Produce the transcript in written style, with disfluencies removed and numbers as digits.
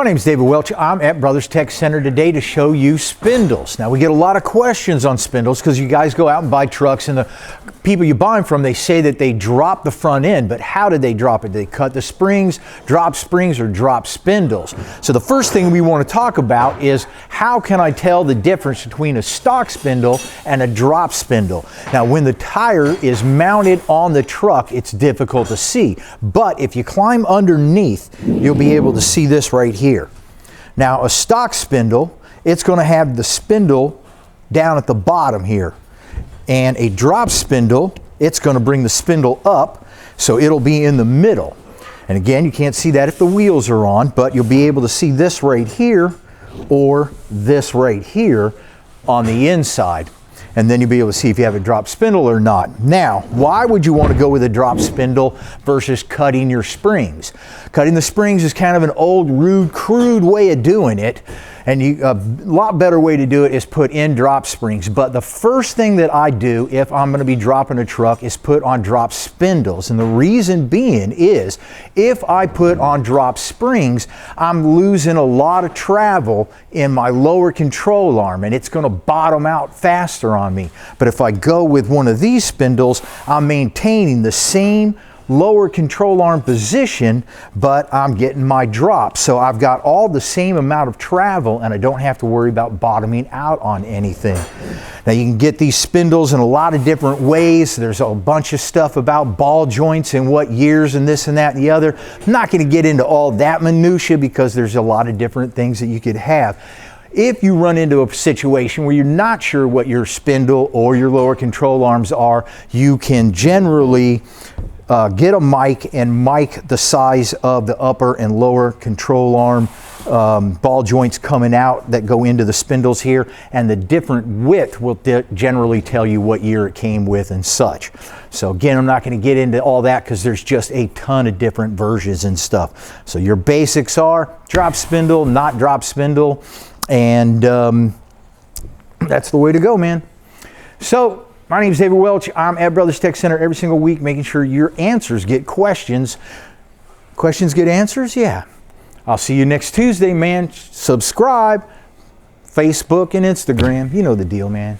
My name is David Welch. I'm at Brothers Tech Center today to show you spindles. Now, we get a lot of questions on spindles because you guys go out and buy trucks, and the people you buy them from, they say that they drop the front end, but how did they drop it? Did they cut the springs, or drop spindles? So the first thing we want to talk about is how can I tell the difference between a stock spindle and a drop spindle? Now, when the tire is mounted on the truck, it's difficult to see, but if you climb underneath, you'll be able to see this right here. Now, a stock spindle, it's going to have the spindle down at the bottom here. And a drop spindle, it's going to bring the spindle up, so it'll be in the middle. And again, you can't see that if the wheels are on, but you'll be able to see this right here or this right here on the inside. And then you'll be able to see if you have a drop spindle or not. Now, why would you want to go with a drop spindle versus cutting your springs? Cutting the springs is kind of an old, rude, crude way of doing it. And a lot better way to do it is put in drop springs. But the first thing that I do if I'm going to be dropping a truck is put on drop spindles. And the reason being is if I put on drop springs, I'm losing a lot of travel in my lower control arm, and it's going to bottom out faster on me. But if I go with one of these spindles, I'm maintaining the same lower control arm position, but I'm getting my drop. So I've got all the same amount of travel and I don't have to worry about bottoming out on anything. Now, you can get these spindles in a lot of different ways. There's a bunch of stuff about ball joints and what years and this and that and the other. I'm not going to get into all that minutia because there's a lot of different things that you could have. If you run into a situation where you're not sure what your spindle or your lower control arms are, you can generally get a mic and mic the size of the upper and lower control arm ball joints coming out that go into the spindles here, and the different width will generally tell you what year it came with and such. So again, I'm not going to get into all that because there's just a ton of different versions and stuff. So your basics are drop spindle, not drop spindle, and that's the way to go, man. So my name is David Welch. I'm at Brothers Tech Center every single week, making sure your answers get questions. Questions get answers? Yeah. I'll see you next Tuesday, man. Subscribe, Facebook and Instagram. You know the deal, man.